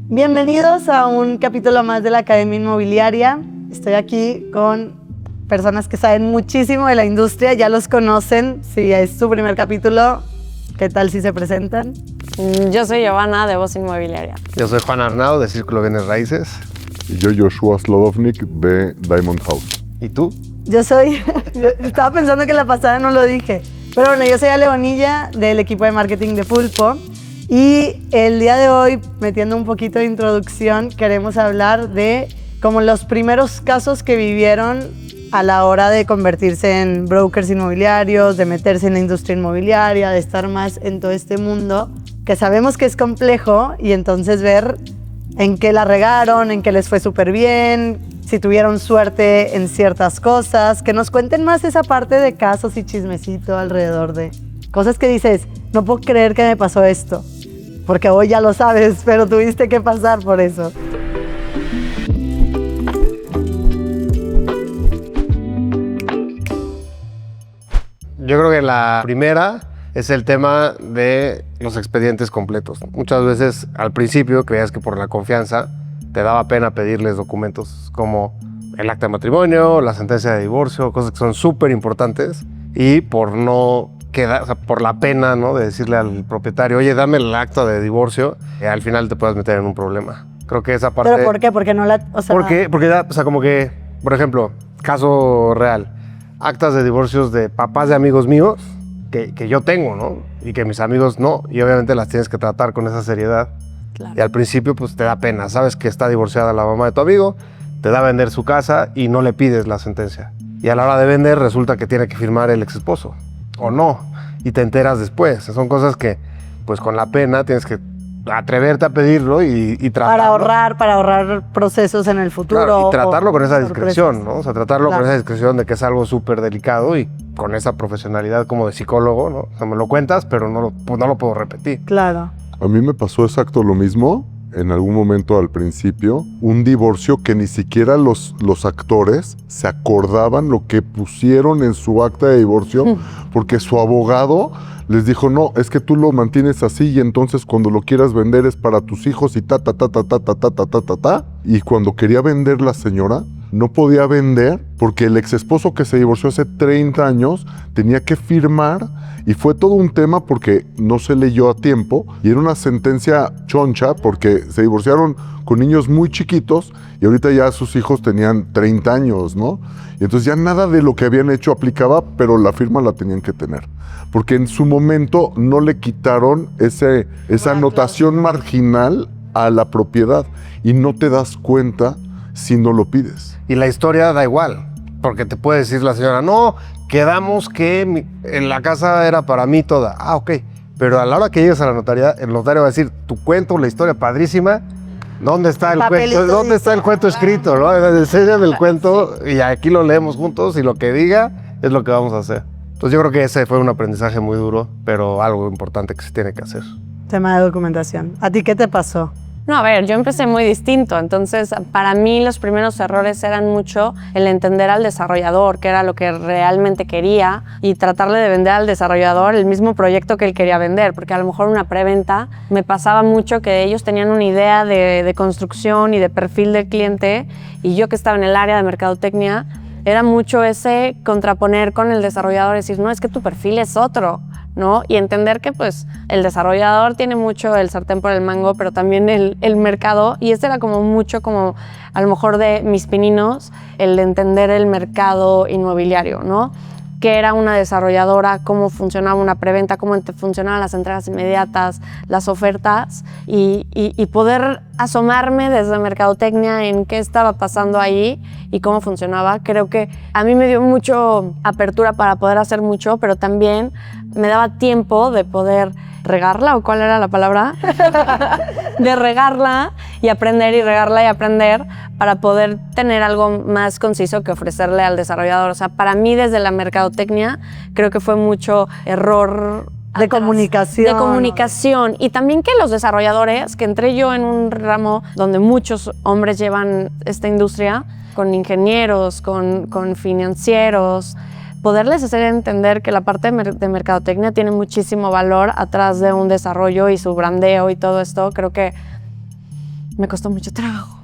Bienvenidos a un capítulo más de la Academia Inmobiliaria. Estoy aquí con personas que saben muchísimo de la industria, ya los conocen. Si es su primer capítulo, ¿qué tal si se presentan? Yo soy Giovanna, de Voz Inmobiliaria. Yo soy Juan Arnau, de Círculo Bienes Raíces. Y yo, Joshua Slodovnik, de Diamond House. ¿Y tú? Yo estaba pensando que la pasada no lo dije, pero bueno, yo soy Ale Bonilla, del equipo de marketing de Pulpo. Y el día de hoy, metiendo un poquito de introducción, queremos hablar de como los primeros casos que vivieron a la hora de convertirse en brokers inmobiliarios, de meterse en la industria inmobiliaria, de estar más en todo este mundo, que sabemos que es complejo, y entonces ver en qué la regaron, en qué les fue súper bien, si tuvieron suerte en ciertas cosas, que nos cuenten más esa parte de casos y chismecito alrededor de cosas que dices, no puedo creer que me pasó esto. Porque hoy ya lo sabes, pero tuviste que pasar por eso. Yo creo que la primera es el tema de los expedientes completos. Muchas veces al principio creías que por la confianza te daba pena pedirles documentos como el acta de matrimonio, la sentencia de divorcio, cosas que son súper importantes, y por no quedar, o sea, por la pena, ¿no?, de decirle al propietario, oye, dame el acta de divorcio, al final te puedes meter en un problema. Creo que esa parte... ¿Pero por qué? Porque no la... O sea... Porque ya, o sea, como que, por ejemplo, caso real, actas de divorcios de papás de amigos míos que yo tengo, ¿no? Y que mis amigos no, y obviamente las tienes que tratar con esa seriedad. Claro. Y al principio pues te da pena, sabes que está divorciada la mamá de tu amigo, te da a vender su casa y no le pides la sentencia. Y a la hora de vender resulta que tiene que firmar el ex esposo, o no, y te enteras después. Son cosas que pues con la pena tienes que atreverte a pedirlo y tratarlo. Para ahorrar procesos en el futuro. Claro, y tratarlo con esa sorpresas. discreción, ¿no? O sea, tratarlo Claro. con esa discreción de que es algo súper delicado y con esa profesionalidad como de psicólogo, ¿no? O sea, me lo cuentas, pero no lo puedo repetir. Claro. A mí me pasó exacto lo mismo en algún momento al principio. Un divorcio que ni siquiera los actores se acordaban lo que pusieron en su acta de divorcio porque su abogado les dijo, no, es que tú lo mantienes así y entonces cuando lo quieras vender es para tus hijos y ta. Y cuando quería vender la señora, no podía vender porque el ex esposo que se divorció hace 30 años tenía que firmar, y fue todo un tema porque no se leyó a tiempo y era una sentencia choncha porque se divorciaron con niños muy chiquitos y ahorita ya sus hijos tenían 30 años, ¿no? Y entonces ya nada de lo que habían hecho aplicaba, pero la firma la tenían que tener. Porque en su momento no le quitaron esa anotación marginal a la propiedad y no te das cuenta si no lo pides. Y la historia da igual, porque te puede decir la señora, no, quedamos que en la casa era para mí toda. Ah, ok. Pero a la hora que llegues a la notaría, el notario va a decir, tu cuento, la historia padrísima, ¿dónde está el cuento? ¿Dónde está el cuento escrito? ¿No? Enséñame el cuento y aquí lo leemos juntos y lo que diga es lo que vamos a hacer. Entonces yo creo que ese fue un aprendizaje muy duro, pero algo importante que se tiene que hacer. Tema de documentación. ¿A ti qué te pasó? No, a ver, yo empecé muy distinto, entonces para mí los primeros errores eran mucho el entender al desarrollador, qué era lo que realmente quería, y tratarle de vender al desarrollador el mismo proyecto que él quería vender, porque a lo mejor una preventa me pasaba mucho que ellos tenían una idea de construcción y de perfil del cliente, y yo que estaba en el área de mercadotecnia, era mucho ese contraponer con el desarrollador, decir, no, es que tu perfil es otro, ¿no? Y entender que pues el desarrollador tiene mucho el sartén por el mango, pero también el mercado, y este era como mucho como a lo mejor de mis pininos, el de entender el mercado inmobiliario, ¿no? Qué era una desarrolladora, cómo funcionaba una preventa, cómo funcionaban las entregas inmediatas, las ofertas, y poder asomarme desde mercadotecnia en qué estaba pasando ahí y cómo funcionaba. Creo que a mí me dio mucho apertura para poder hacer mucho, pero también me daba tiempo de poder regarla, ¿o cuál era la palabra? De regarla y aprender, y regarla y aprender, para poder tener algo más conciso que ofrecerle al desarrollador. O sea, para mí desde la mercadotecnia creo que fue mucho error De comunicación. De comunicación. Y también que los desarrolladores, que entré yo en un ramo donde muchos hombres llevan esta industria, con ingenieros, con financieros, poderles hacer entender que la parte de mercadotecnia tiene muchísimo valor atrás de un desarrollo y su brandeo y todo esto. Creo que Me costó mucho trabajo,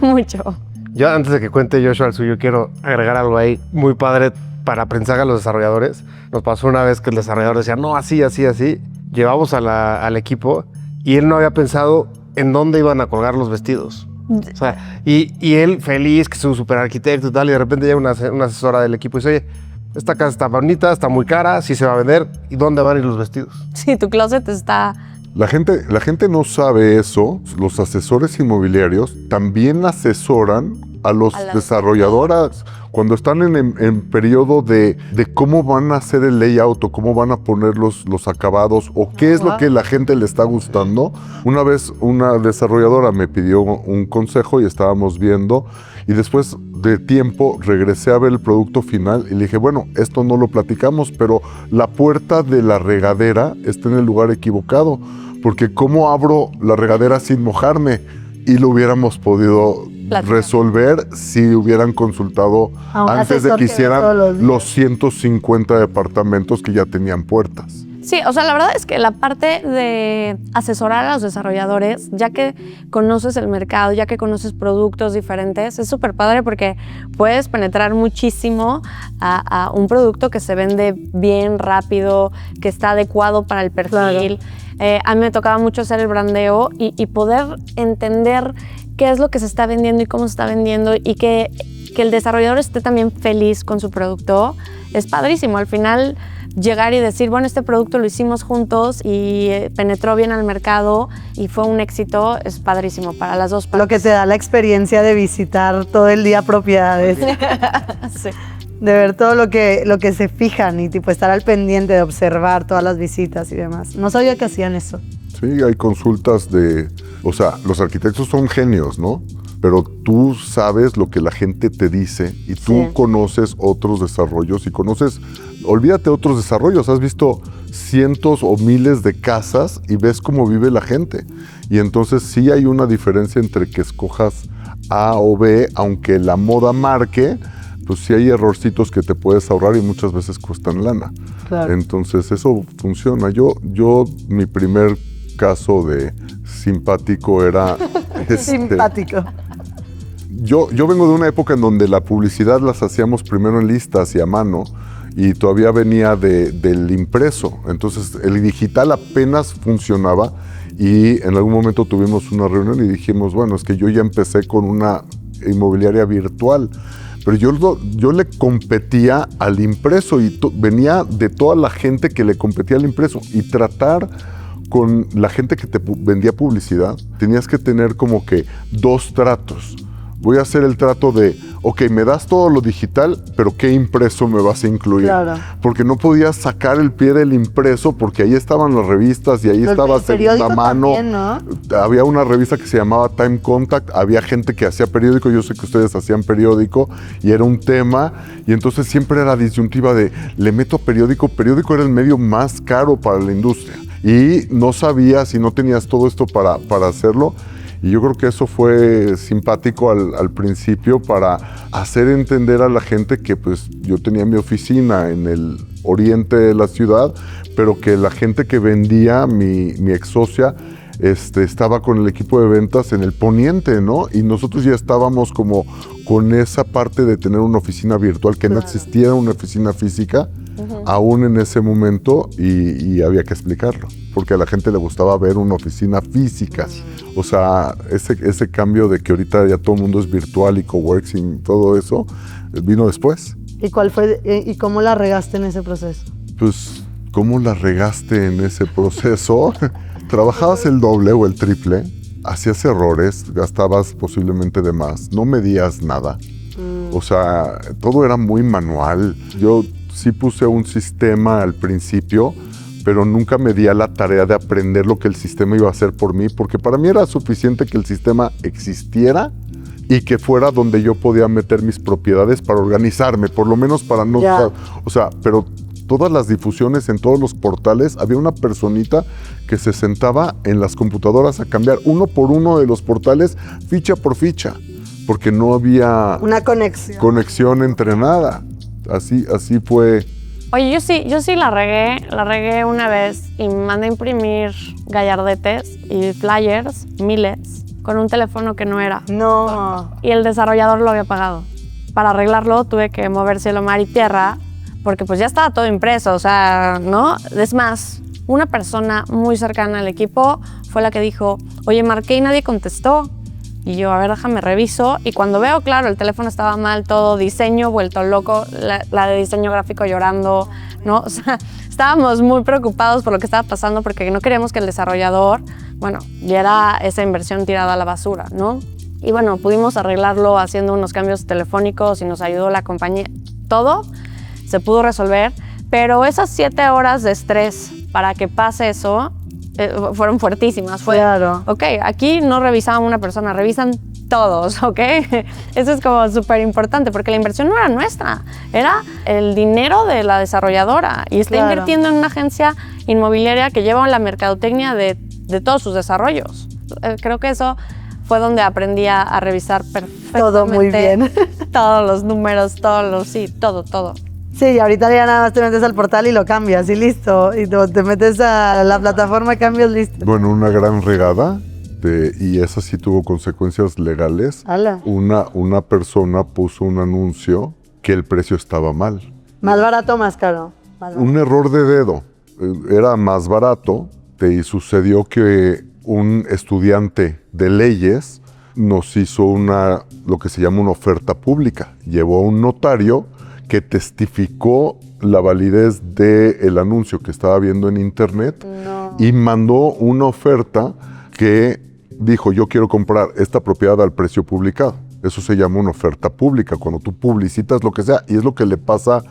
mucho. Yo, antes de que cuente Joshua el suyo, quiero agregar algo ahí muy padre para aprendizaje a los desarrolladores. Nos pasó una vez que el desarrollador decía, no, así, así, así. Llevamos al equipo y él no había pensado en dónde iban a colgar los vestidos. O sea, y él feliz, que es un super arquitecto y tal, y de repente llega una asesora del equipo y dice, oye, esta casa está bonita, está muy cara, sí se va a vender, ¿y dónde van a ir los vestidos? Sí, tu closet está... La gente no sabe eso. Los asesores inmobiliarios también asesoran a los desarrolladores cuando están en periodo de cómo van a hacer el layout o cómo van a poner los acabados o qué es lo que la gente le está gustando. Una vez una desarrolladora me pidió un consejo y estábamos viendo y después de tiempo regresé a ver el producto final y le dije, bueno, esto no lo platicamos, pero la puerta de la regadera está en el lugar equivocado, porque ¿cómo abro la regadera sin mojarme? Y lo hubiéramos podido resolver si hubieran consultado antes de que hicieran los 150 departamentos que ya tenían puertas. Sí, o sea, la verdad es que la parte de asesorar a los desarrolladores, ya que conoces el mercado, ya que conoces productos diferentes, es súper padre porque puedes penetrar muchísimo a un producto que se vende bien, rápido, que está adecuado para el perfil. Claro. A mí me tocaba mucho hacer el brandeo y poder entender qué es lo que se está vendiendo y cómo se está vendiendo y que el desarrollador esté también feliz con su producto. Es padrísimo. Al final, llegar y decir, bueno, este producto lo hicimos juntos y penetró bien al mercado y fue un éxito, es padrísimo para las dos partes. Lo que te da la experiencia de visitar todo el día propiedades. Sí. De ver todo lo que se fijan y tipo estar al pendiente de observar todas las visitas y demás. No sabía que hacían eso. Sí, hay consultas o sea, los arquitectos son genios, ¿no? Pero tú sabes lo que la gente te dice y tú conoces otros desarrollos y olvídate de otros desarrollos, has visto cientos o miles de casas y ves cómo vive la gente. Y entonces sí hay una diferencia entre que escojas A o B, aunque la moda marque, pues sí hay errorcitos que te puedes ahorrar y muchas veces cuestan lana. Claro. Entonces eso funciona. Mi primer caso de simpático era... Simpático. Yo vengo de una época en donde la publicidad las hacíamos primero en listas y a mano y todavía venía del impreso. Entonces el digital apenas funcionaba y en algún momento tuvimos una reunión y dijimos, bueno, es que yo ya empecé con una inmobiliaria virtual. Pero yo le competía al impreso y venía de toda la gente que le competía al impreso y tratar con la gente que te vendía publicidad, tenías que tener como que dos tratos. Voy a hacer el trato de, ok, me das todo lo digital, pero ¿qué impreso me vas a incluir? Claro. Porque no podías sacar el pie del impreso porque ahí estaban las revistas y ahí estaba segunda mano. También, ¿no? Había una revista que se llamaba Time Contact, había gente que hacía periódico, yo sé que ustedes hacían periódico y era un tema y entonces siempre era disyuntiva de, le meto periódico era el medio más caro para la industria y no sabías y no tenías todo esto para hacerlo. Y yo creo que eso fue simpático al principio para hacer entender a la gente que pues yo tenía mi oficina en el oriente de la ciudad, pero que la gente que vendía, mi ex socia, estaba con el equipo de ventas en el poniente, ¿no? Y nosotros ya estábamos como con esa parte de tener una oficina virtual, que no existiera una oficina física, aún en ese momento, y había que explicarlo, porque a la gente le gustaba ver una oficina física. O sea, ese cambio de que ahorita ya todo el mundo es virtual y coworking y todo eso, vino después. ¿Y cuál fue y cómo la regaste en ese proceso? Pues, ¿cómo la regaste en ese proceso? Trabajabas el doble o el triple, hacías errores, gastabas posiblemente de más, no medías nada. O sea, todo era muy manual. Yo sí puse un sistema al principio, pero nunca me di a la tarea de aprender lo que el sistema iba a hacer por mí, porque para mí era suficiente que el sistema existiera y que fuera donde yo podía meter mis propiedades para organizarme, por lo menos para no... O sea, pero todas las difusiones en todos los portales, había una personita que se sentaba en las computadoras a cambiar uno por uno de los portales, ficha por ficha, porque no había... Una conexión entre nada. Así fue. Oye, yo sí la regué una vez y me mandé a imprimir gallardetes y flyers, miles, con un teléfono que no era. No. Y el desarrollador lo había pagado. Para arreglarlo tuve que mover cielo, mar y tierra, porque pues ya estaba todo impreso, o sea, ¿no? Es más, una persona muy cercana al equipo fue la que dijo, oye, marqué y nadie contestó. Y yo, a ver, déjame reviso. Y cuando veo, claro, el teléfono estaba mal, todo diseño vuelto loco, la de diseño gráfico llorando, ¿no? O sea, estábamos muy preocupados por lo que estaba pasando porque no queríamos que el desarrollador, bueno, viera esa inversión tirada a la basura, ¿no? Y bueno, pudimos arreglarlo haciendo unos cambios telefónicos y nos ayudó la compañía. Todo se pudo resolver, pero esas 7 horas de estrés para que pase eso fueron fuertísimas. Fue, Claro. ok, aquí no revisaba una persona, revisan todos, ¿ok? Eso es como súper importante porque la inversión no era nuestra, era el dinero de la desarrolladora y está Claro. invirtiendo en una agencia inmobiliaria que lleva la mercadotecnia de todos sus desarrollos. Creo que eso fue donde aprendí a revisar perfectamente. Todo muy bien. Todos los números, sí, todo. Sí, y ahorita ya nada más te metes al portal y lo cambias y listo. Y te metes a la plataforma, cambias, listo. Bueno, una gran regada, y esa sí tuvo consecuencias legales. Ala. Una persona puso un anuncio que el precio estaba mal. Más barato, más caro. Más barato. Un error de dedo. Era más barato y sucedió que un estudiante de leyes nos hizo lo que se llama una oferta pública. Llevó a un notario que testificó la validez del anuncio que estaba viendo en internet y mandó una oferta que dijo, yo quiero comprar esta propiedad al precio publicado. Eso se llama una oferta pública, cuando tú publicitas lo que sea, y es lo que le pasa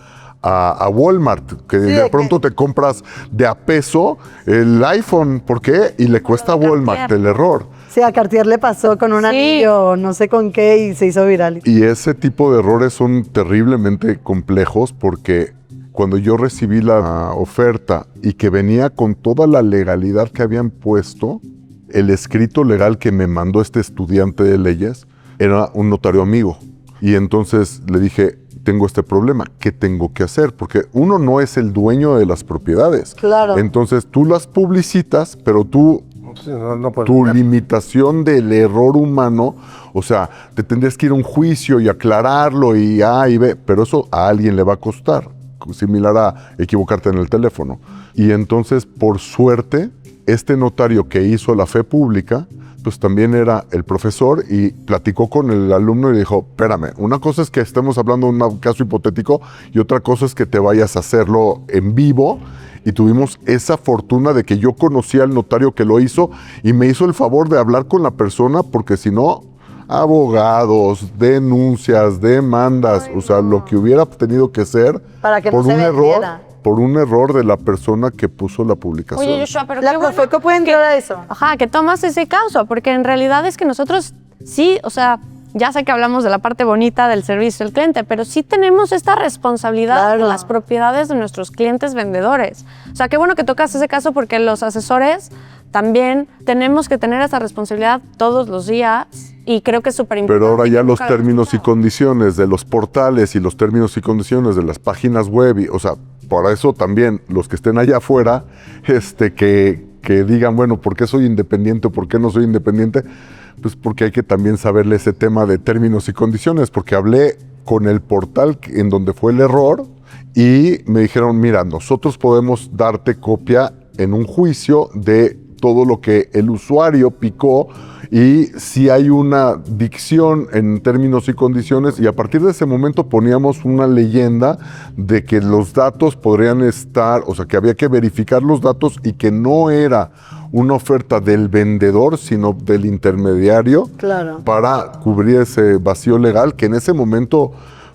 a Walmart, que Sí, de pronto te compras de a peso el iPhone. ¿Por qué? Y le cuesta a Walmart el error. Sí, a Cartier le pasó con un Sí. anillo, no sé con qué, y se hizo viral. Y ese tipo de errores son terriblemente complejos porque cuando yo recibí la oferta y que venía con toda la legalidad que habían puesto, el escrito legal que me mandó este estudiante de leyes era un notario amigo. Y entonces le dije, tengo este problema, ¿qué tengo que hacer? Porque uno no es el dueño de las propiedades. Claro. Entonces tú las publicitas, pero Sí, no puedes tu vender. limitación del error humano, o sea, te tendrías que ir a un juicio y aclararlo y A y B, pero eso a alguien le va a costar, similar a equivocarte en el teléfono. Y entonces, por suerte, este notario que hizo la fe pública, pues también era el profesor y platicó con el alumno y le dijo, espérame, una cosa es que estemos hablando de un caso hipotético y otra cosa es que te vayas a hacerlo en vivo. Y tuvimos esa fortuna de que yo conocía al notario que lo hizo y me hizo el favor de hablar con la persona porque si no, abogados, denuncias, demandas, o sea, lo que hubiera tenido que ser Para que no por se un vendiera. error, por un error de la persona que puso la publicación. Oye, Joshua, pero La qué bueno Profeco puede entrar a eso. Ajá, que tomas ese caso, porque en realidad es que nosotros sí, o sea, ya sé que hablamos de la parte bonita del servicio al cliente, pero sí tenemos esta responsabilidad Claro. en las propiedades de nuestros clientes vendedores. O sea, qué bueno que tocas ese caso porque los asesores también tenemos que tener esa responsabilidad todos los días y creo que es súper importante. Pero ahora ya los términos y condiciones de los portales y los términos y condiciones de las páginas web, o sea, por eso también los que estén allá afuera, que digan, bueno, ¿por qué soy independiente o por qué no soy independiente? Pues porque hay que también saberle ese tema de términos y condiciones, porque hablé con el portal en donde fue el error y me dijeron, mira, nosotros podemos darte copia en un juicio de todo lo que el usuario picó y si hay una dicción en términos y condiciones, y a partir de ese momento poníamos una leyenda de que los datos podrían estar, o sea, que había que verificar los datos y que no era una oferta del vendedor, sino del intermediario, Claro. para cubrir ese vacío legal que en ese momento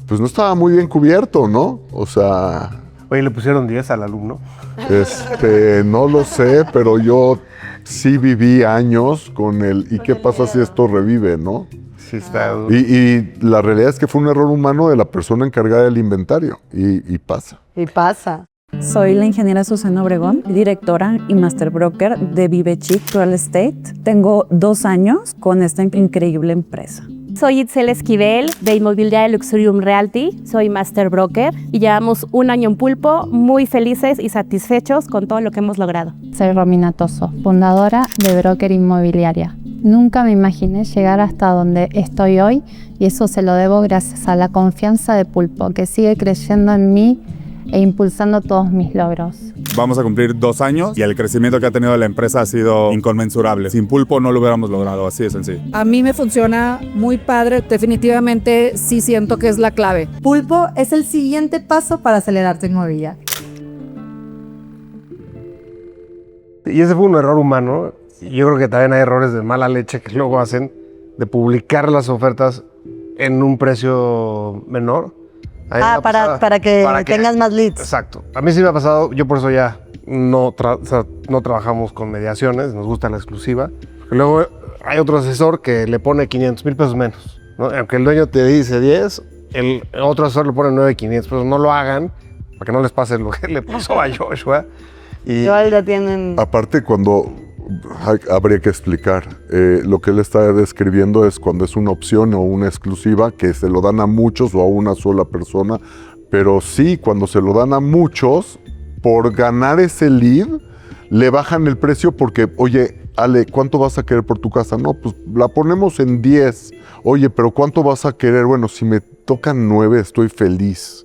pues no estaba muy bien cubierto, ¿no? O sea, Oye, le pusieron 10 al alumno. no lo sé, pero yo sí viví años con el ¿y qué pasa si esto revive, no? Sí, está. Y la realidad es que fue un error humano de la persona encargada del inventario y pasa. Y pasa. Soy la ingeniera Susana Obregón, directora y master broker de Vivechic Real Estate. Tengo 2 años con esta increíble empresa. Soy Itzel Esquivel, de Inmobiliaria Luxurium Realty. Soy master broker y llevamos 1 año en Pulpo, muy felices y satisfechos con todo lo que hemos logrado. Soy Romina Toso, fundadora de Broker Inmobiliaria. Nunca me imaginé llegar hasta donde estoy hoy y eso se lo debo gracias a la confianza de Pulpo, que sigue creyendo en mí e impulsando todos mis logros. Vamos a cumplir 2 años y el crecimiento que ha tenido la empresa ha sido inconmensurable. Sin Pulpo no lo hubiéramos logrado, así de sencillo. A mí me funciona muy padre, definitivamente sí siento que es la clave. Pulpo es el siguiente paso para acelerar tu inmobiliaria. Y ese fue un error humano. Yo creo que también hay errores de mala leche que luego hacen de publicar las ofertas en un precio menor. A mí me ha pasado- Para que tengas más leads. Exacto. A mí sí me ha pasado, yo por eso ya no trabajamos con mediaciones, nos gusta la exclusiva. Porque luego hay otro asesor que le pone 500,000 pesos menos, ¿no? Aunque el dueño te dice 10, el otro asesor le pone 9,500 pesos. No lo hagan para que no les pase lo que le pasó a Joshua. Y Igual ya tienen... Aparte, cuando habría que explicar, lo que él está describiendo es cuando es una opción o una exclusiva que se lo dan a muchos o a una sola persona, pero sí, cuando se lo dan a muchos, por ganar ese lead, le bajan el precio porque, oye, Ale, ¿cuánto vas a querer por tu casa? No, pues la ponemos en 10. Oye, pero ¿cuánto vas a querer? Bueno, si me tocan 9, estoy feliz.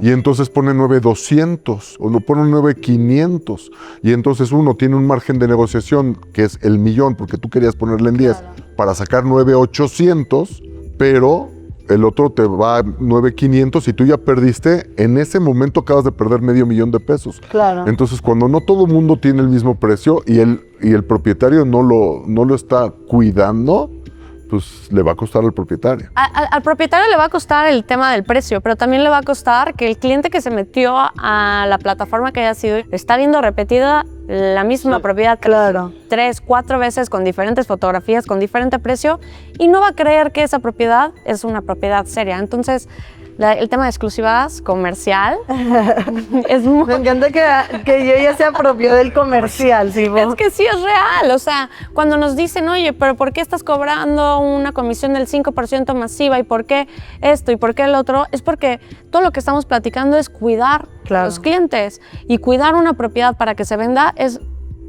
Y entonces pone 9,200 o lo pone 9,500. Y entonces uno tiene un margen de negociación que es el millón, porque tú querías ponerle en 10 para sacar 9,800, pero el otro te va a 9,500 y tú ya perdiste. En ese momento acabas de perder $500,000 pesos. Claro. Entonces, cuando no todo el mundo tiene el mismo precio y el propietario no lo está cuidando, pues le va a costar al propietario. Al propietario le va a costar el tema del precio, pero también le va a costar que el cliente que se metió a la plataforma que haya sido está viendo repetida la misma propiedad 3, 4 veces con diferentes fotografías, con diferente precio y no va a creer que esa propiedad es una propiedad seria. Entonces, el tema de exclusivas comercial es muy... Me encanta que yo ya se apropió del comercial, ¿sí? Es que sí es real, o sea, cuando nos dicen, oye, pero ¿por qué estás cobrando una comisión del 5% masiva y por qué esto y por qué el otro? Es porque todo lo que estamos platicando es cuidar a los clientes y cuidar una propiedad para que se venda es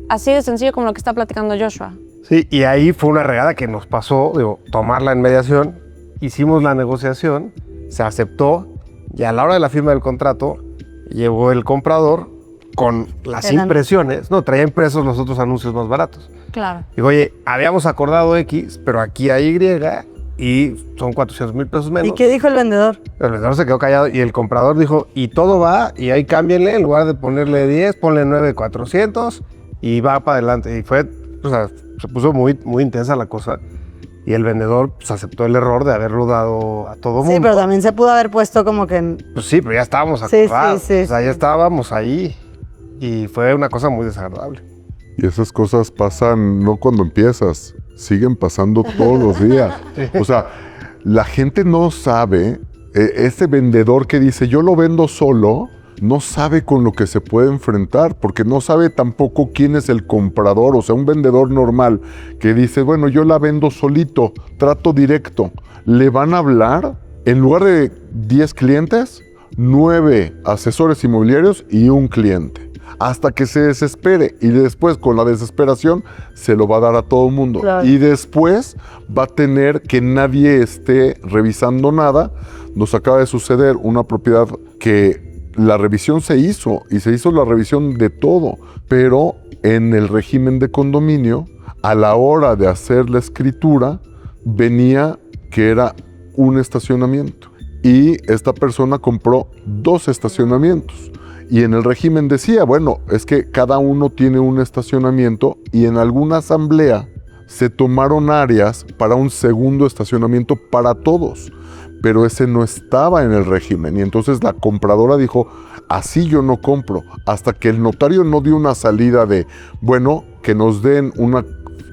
así de sencillo como lo que está platicando Joshua. sí, y ahí fue una regada que nos pasó, tomarla en mediación, hicimos la negociación, se aceptó y a la hora de la firma del contrato llegó el comprador con las impresiones, traía impresos los otros anuncios más baratos. Claro. Digo, oye, habíamos acordado X, pero aquí hay Y y son 400,000 pesos menos. ¿Y qué dijo el vendedor? El vendedor se quedó callado y el comprador dijo, y todo va, y ahí cámbienle, en lugar de ponerle 10, ponle 9,400 y va para adelante. Y fue, o sea, se puso muy, muy intensa la cosa. Y el vendedor pues, aceptó el error de haberlo dado a todo mundo. Sí, pero también se pudo haber puesto como que... Pues sí, pero ya estábamos acordados. O sea, ya estábamos ahí. Y fue una cosa muy desagradable. Y esas cosas pasan no cuando empiezas, siguen pasando todos los días. O sea, la gente no sabe, ese vendedor que dice yo lo vendo solo, no sabe con lo que se puede enfrentar, porque no sabe tampoco quién es el comprador. O sea, un vendedor normal que dice, bueno, yo la vendo solito, trato directo. Le van a hablar, en lugar de 10 clientes, 9 asesores inmobiliarios y un cliente. Hasta que se desespere y después con la desesperación se lo va a dar a todo el mundo. Claro. Y después va a tener que nadie esté revisando nada. Nos acaba de suceder una propiedad que la revisión se hizo y se hizo la revisión de todo, pero en el régimen de condominio, a la hora de hacer la escritura, venía que era un estacionamiento y esta persona compró 2 estacionamientos. Y en el régimen decía, bueno, es que cada uno tiene un estacionamiento y en alguna asamblea se tomaron áreas para un segundo estacionamiento para todos, pero ese no estaba en el régimen. Y entonces la compradora dijo, así yo no compro, hasta que el notario no dio una salida de, bueno, que nos den una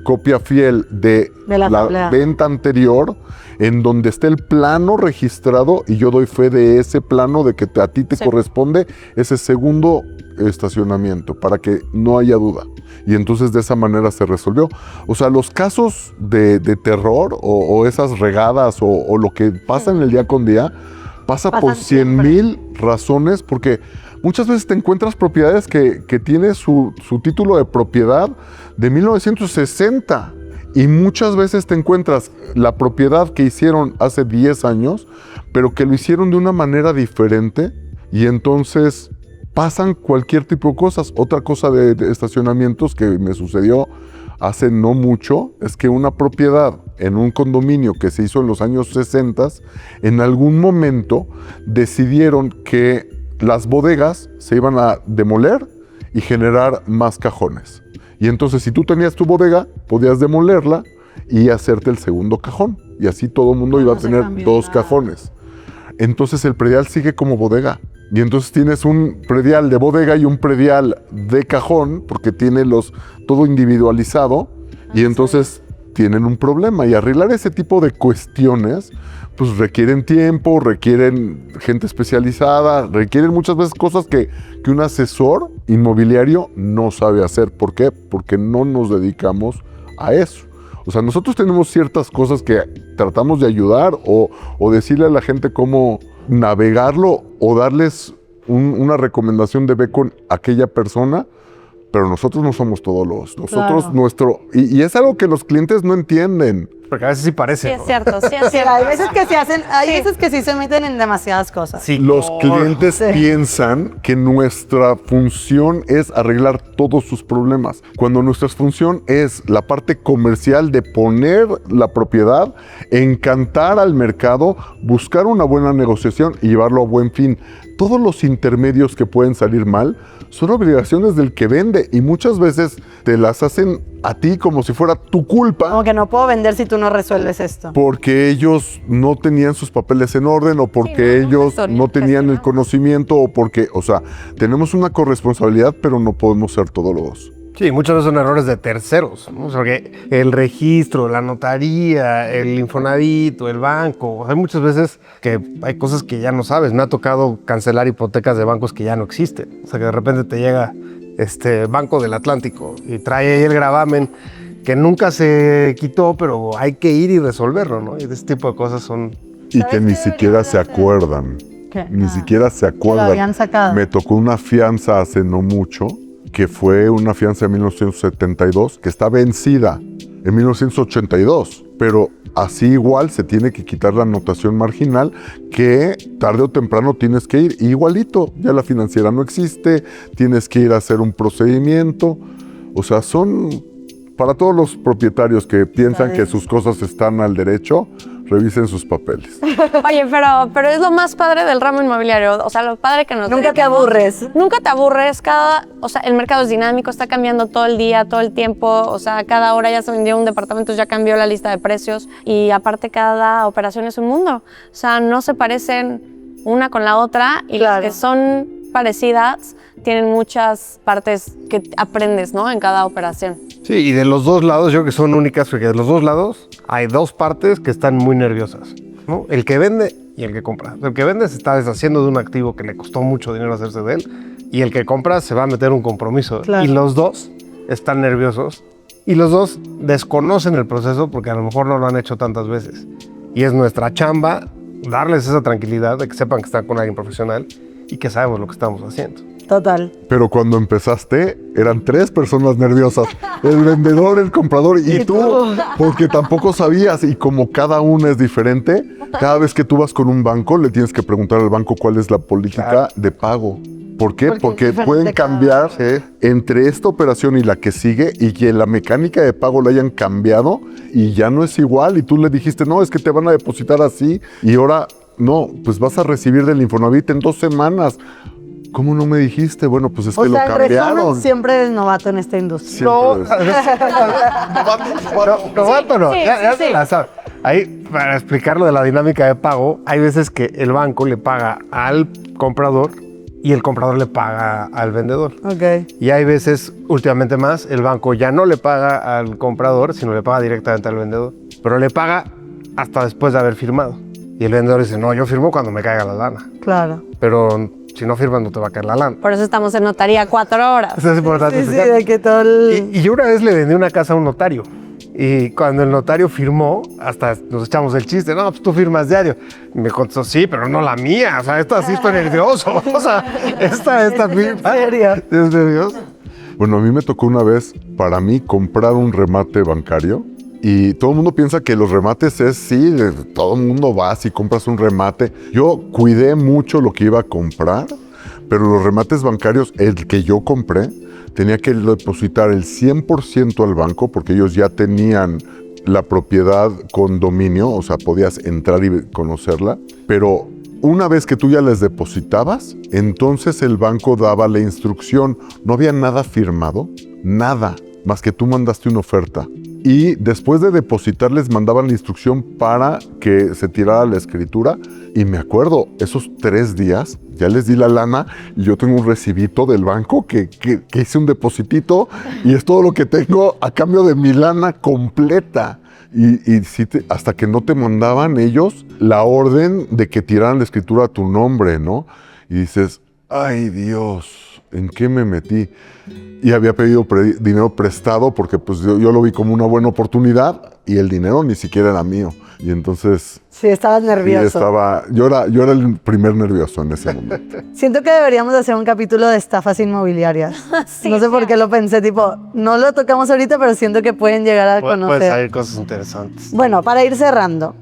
copia fiel de la venta anterior, en donde esté el plano registrado y yo doy fe de ese plano de que a ti te corresponde ese segundo estacionamiento, para que no haya duda. Y entonces de esa manera se resolvió. O sea, los casos de terror o esas regadas o lo que pasa en el día con día, pasa por 100,000 razones, porque muchas veces te encuentras propiedades que tiene su título de propiedad de 1960 Y muchas veces te encuentras la propiedad que hicieron hace 10 años, pero que lo hicieron de una manera diferente y entonces pasan cualquier tipo de cosas. Otra cosa de estacionamientos que me sucedió hace no mucho es que una propiedad en un condominio que se hizo en los años 60, en algún momento decidieron que las bodegas se iban a demoler y generar más cajones. Y entonces si tú tenías tu bodega, podías demolerla y hacerte el segundo cajón. Y así todo el mundo iba a tener 2 cajones. Entonces el predial sigue como bodega. Y entonces tienes un predial de bodega y un predial de cajón, porque tiene todo individualizado. Y entonces tienen un problema. Y arreglar ese tipo de cuestiones, pues requieren tiempo, requieren gente especializada, requieren muchas veces cosas que un asesor inmobiliario no sabe hacer. ¿Por qué? Porque no nos dedicamos a eso. O sea, nosotros tenemos ciertas cosas que tratamos de ayudar o decirle a la gente cómo navegarlo o darles una recomendación de ve con aquella persona, pero nosotros no somos todólogos. Nosotros, y es algo que los clientes no entienden. Porque a veces sí parece. Sí, es cierto, sí, es Sí, cierto. hay veces que se hacen, hay veces que sí se meten en demasiadas cosas. Sí, Los clientes Sí. piensan que nuestra función es arreglar todos sus problemas, cuando nuestra función es la parte comercial de poner la propiedad, encantar al mercado, buscar una buena negociación y llevarlo a buen fin. Todos los intermedios que pueden salir mal son obligaciones del que vende y muchas veces te las hacen a ti como si fuera tu culpa. Como que no puedo vender si tú no resuelves esto. Porque ellos no tenían sus papeles en orden o porque ellos no tenían el conocimiento o porque, o sea, tenemos una corresponsabilidad, pero no podemos ser todólogos. Sí, muchas veces son errores de terceros, ¿no? O sea, que el registro, la notaría, el Infonavit o el banco. Hay muchas veces que hay cosas que ya no sabes. Me ha tocado cancelar hipotecas de bancos que ya no existen. O sea, que de repente te llega Banco del Atlántico y trae ahí el gravamen que nunca se quitó, pero hay que ir y resolverlo, ¿no? Y de ese tipo de cosas son... Y que ni siquiera se acuerdan. ¿Qué? Ni siquiera se Que lo acuerdan. habían sacado. Me tocó una fianza hace no mucho, que fue una fianza de 1972, que está vencida en 1982, pero así igual se tiene que quitar la anotación marginal, que tarde o temprano tienes que ir, igualito, ya la financiera no existe, tienes que ir a hacer un procedimiento, o sea, son para todos los propietarios que piensan que sus cosas están al derecho, revisen sus papeles. Oye, pero es lo más padre del ramo inmobiliario. O sea, lo padre que nos Nunca te dediquemos. aburres. Nunca te aburres. O sea, el mercado es dinámico, está cambiando todo el día, todo el tiempo. O sea, cada hora ya se vendió un departamento, ya cambió la lista de precios. Y aparte, cada operación es un mundo. O sea, no se parecen una con la otra. Y Claro. las que son parecidas tienen muchas partes que aprendes, ¿no? En cada operación. Sí, y de los dos lados, yo creo que son únicas, porque de los dos lados hay dos partes que están muy nerviosas, ¿no? El que vende y el que compra. El que vende se está deshaciendo de un activo que le costó mucho dinero hacerse de él, y el que compra se va a meter un compromiso. Claro. Y los dos están nerviosos, y los dos desconocen el proceso porque a lo mejor no lo han hecho tantas veces. Y es nuestra chamba darles esa tranquilidad de que sepan que están con alguien profesional y que sabemos lo que estamos haciendo. Total. Pero cuando empezaste, eran 3 personas nerviosas. El vendedor, el comprador y tú. Porque tampoco sabías. Y como cada uno es diferente, cada vez que tú vas con un banco, le tienes que preguntar al banco cuál es la política de pago. ¿Por qué? Porque Porque es diferente pueden cada cambiar entre esta operación y la que sigue y que la mecánica de pago la hayan cambiado y ya no es igual. Y tú le dijiste, no, es que te van a depositar así y ahora no, pues vas a recibir del Infonavit en 2 semanas. ¿Cómo no me dijiste? Bueno, pues es que lo en cambiaron. resumen, siempre eres novato en esta industria. No, Siempre novato no, ya sí. se la sabe. Ahí, para explicar lo de la dinámica de pago, hay veces que el banco le paga al comprador y el comprador le paga al vendedor. Ok. Y hay veces, últimamente más, el banco ya no le paga al comprador, sino le paga directamente al vendedor. Pero le paga hasta después de haber firmado. Y el vendedor dice, no, yo firmo cuando me caiga la lana. Claro. Pero si no firmas no te va a caer la lana. Por eso estamos en notaría 4 horas. Eso es importante Sí, sí, explicar. de que todo el... Y yo una vez le vendí una casa a un notario. Y cuando el notario firmó, hasta nos echamos el chiste, no, pues tú firmas diario. Y me contestó, sí, pero no la mía. O sea, esta sí estoy nervioso. O sea, esta firma. ¿En serio? ¿Es nervioso? Bueno, a mí me tocó una vez, para mí, comprar un remate bancario Y todo el mundo piensa que los remates es, sí, todo el mundo va si compras un remate. Yo cuidé mucho lo que iba a comprar, pero los remates bancarios, el que yo compré, tenía que depositar el 100% al banco porque ellos ya tenían la propiedad con dominio, o sea, podías entrar y conocerla, pero una vez que tú ya les depositabas, entonces el banco daba la instrucción. No había nada firmado, nada, más que tú mandaste una oferta. Y después de depositar les mandaban la instrucción para que se tirara la escritura. Y me acuerdo, esos 3 días, ya les di la lana y yo tengo un recibito del banco que hice un depositito y es todo lo que tengo a cambio de mi lana completa. Y sí hasta que no te mandaban ellos la orden de que tiraran la escritura a tu nombre, ¿no? Y dices, ay Dios, ¿en qué me metí? Y había pedido dinero prestado porque pues yo lo vi como una buena oportunidad y el dinero ni siquiera era mío. Y entonces... Sí, estabas nervioso. Yo era el primer nervioso en ese momento. Siento que deberíamos hacer un capítulo de estafas inmobiliarias. Sí, no sé por qué lo pensé, tipo, no lo tocamos ahorita, pero siento que pueden llegar a conocer. Pueden salir cosas interesantes. Bueno, para ir cerrando,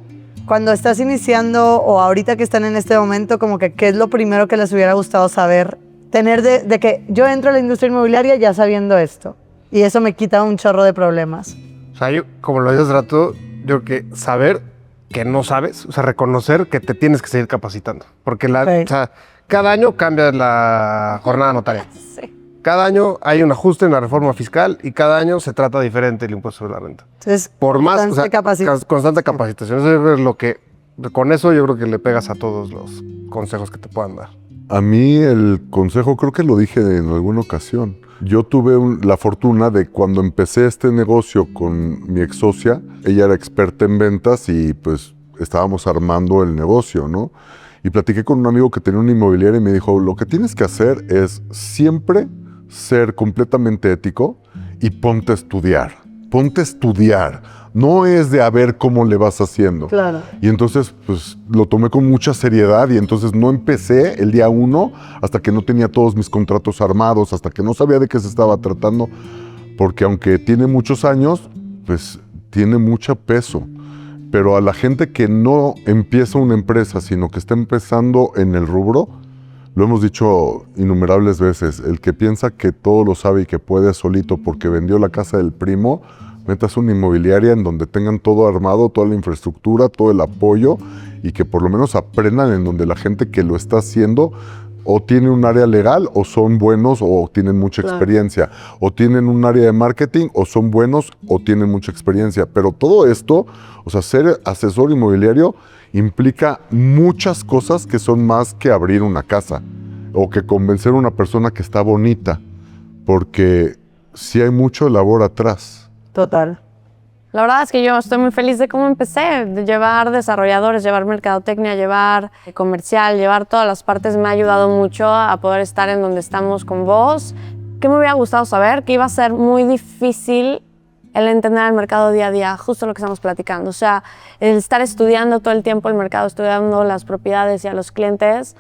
cuando estás iniciando o ahorita que están en este momento, como que ¿qué es lo primero que les hubiera gustado saber? Tener de que yo entro a la industria inmobiliaria ya sabiendo esto. Y eso me quita un chorro de problemas. O sea, yo, como lo decía hace rato, yo creo que saber que no sabes, o sea, reconocer que te tienes que seguir capacitando. Porque o sea, cada año cambia la jornada notaria. Sí. Cada año hay un ajuste en la reforma fiscal y cada año se trata diferente el impuesto sobre la renta. Entonces, Por más, o sea, capacitación. constante capacitación. Eso es lo que, con eso yo creo que le pegas a todos los consejos que te puedan dar. A mí el consejo, creo que lo dije en alguna ocasión. Yo tuve la fortuna de cuando empecé este negocio con mi ex socia, ella era experta en ventas y pues estábamos armando el negocio, ¿no? Y platiqué con un amigo que tenía una inmobiliaria y me dijo, lo que tienes que hacer es siempre ser completamente ético y ponte a estudiar. Ponte a estudiar. No es de a ver cómo le vas haciendo. Claro. Y entonces, pues, lo tomé con mucha seriedad y entonces no empecé el día 1 hasta que no tenía todos mis contratos armados, hasta que no sabía de qué se estaba tratando, porque aunque tiene muchos años, pues, tiene mucho peso. Pero a la gente que no empieza una empresa, sino que está empezando en el rubro, lo hemos dicho innumerables veces, el que piensa que todo lo sabe y que puede solito porque vendió la casa del primo, metas una inmobiliaria en donde tengan todo armado, toda la infraestructura, todo el apoyo y que por lo menos aprendan en donde la gente que lo está haciendo o tiene un área legal o son buenos o tienen mucha experiencia, o tienen un área de marketing o son buenos o tienen mucha experiencia. Pero todo esto, o sea, ser asesor inmobiliario implica muchas cosas que son más que abrir una casa o que convencer a una persona que está bonita, porque sí hay mucho labor atrás. Total. La verdad es que yo estoy muy feliz de cómo empecé, de llevar desarrolladores, llevar mercadotecnia, llevar comercial, llevar todas las partes. Me ha ayudado mucho a poder estar en donde estamos con vos. ¿Qué me hubiera gustado saber? Que iba a ser muy difícil el entender el mercado día a día, justo lo que estamos platicando. O sea, el estar estudiando todo el tiempo el mercado, estudiando las propiedades y a los clientes.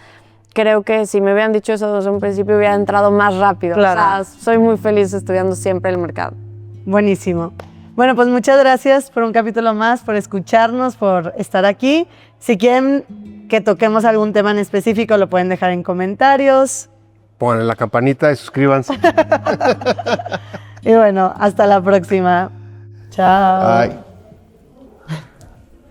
Creo que si me hubieran dicho eso desde un principio hubiera entrado más rápido. Claro. O sea, soy muy feliz estudiando siempre el mercado. Buenísimo. Bueno, pues muchas gracias por un capítulo más, por escucharnos, por estar aquí. Si quieren que toquemos algún tema en específico, lo pueden dejar en comentarios. Pongan la campanita y suscríbanse. Y bueno, hasta la próxima. Chao. Bye.